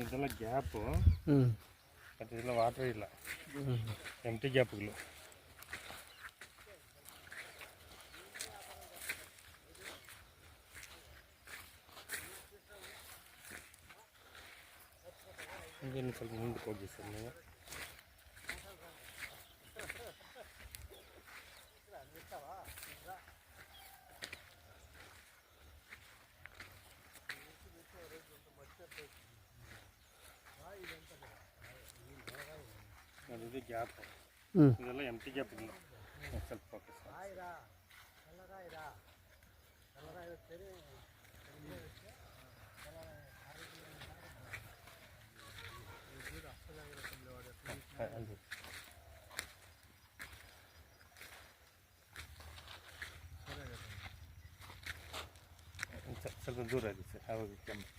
ಇದೆಲ್ಲ ಗ್ಯಾಪು, ಮತ್ತು ಇದೆಲ್ಲ ವಾಟರ್ ಇಲ್ಲ, ಎಂಟಿ ಗ್ಯಾಪ್ಗಳು. ಇನ್ನು ಸ್ವಲ್ಪ ಮುಂದಕ್ಕೆ ಹೋಗಿ ಸರ್ ನೀವು. ಅದು ಗ್ಯಾಪ್, ಇದೆಲ್ಲ ಎಂಟಿ ಗ್ಯಾಪ್ ಇಲ್ಲ. ಸ್ವಲ್ಪ ಫೋಕಸ್ ಸ್ವಲ್ಪ ದೂರ ಇದೆ ಸರ್, ಅವಾಗ ಕೆಂಪು.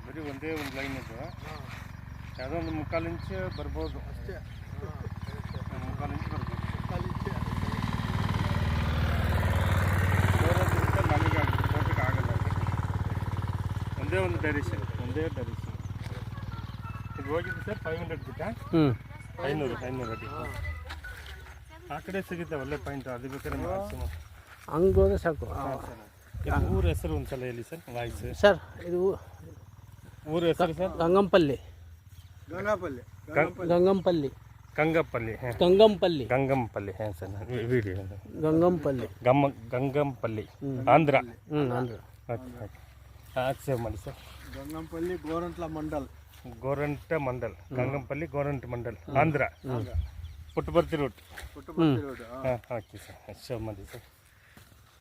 ಬರೀ ಒಂದೇ ಒಂದು ಲೈನ್ ಇದು, ಯಾವುದೋ ಒಂದು 3/4 ಇಂಚ್ ಬರ್ಬೋದು ಅಷ್ಟೇ. 3/4 ಇಂಚ್ ಬರ್ಬೋದು. ನಮಗೆ ಫೋಟೋಕ್ಕೆ ಆಗಲ್ಲ. ಒಂದೇ ಒಂದು ಡೈರೆಕ್ಷನ್. ಇದು ಹೋಗಿದ್ದು ಸರ್ 500 ಫೀಟಾ? 500 ಅಡಿ. ಆ ಕಡೆ ಸಿಗುತ್ತೆ ಒಳ್ಳೆ ಪಾಯಿಂಟ್, ಅದು ಬೇಕಾದ್ರೆ ಮ್ಯಾಕ್ಸಿಮಮ್ ಹಂಗೆ ಹೋದ್ರೆ ಸಾಕು. ಊರ ಹೆಸರು ಒಂದ್ಸಲ ಹೇಳಿ ಸರ್, ವಾಯ್ಸ್ ಸರ್. ಇದು ಊರ ಹೆಸರು ಸರ್? ಗಂಗಂಪಲ್ಲಿ. ಹಾಂ ಸರ್, ವಿಡಿಯೋ ಗಂಗಂಪಲ್ಲಿ ಆಂಧ್ರ. ಸೇವ್ ಮಾಡಿ ಸರ್. ಗಂಗಂಪಲ್ಲಿ ಗೋರಂಟ ಮಂಡಲ್ ಗಂಗಂಪಲ್ಲಿ ಗೋರಂಟ ಮಂಡಲ್ ಆಂಧ್ರ. ಪುಟ್ಟಪರ್ತಿ ರೋಡ್. ಹಾಂ ಓಕೆ ಸರ್, ಸೇವ್ ಮಾಡಿ ಸರ್.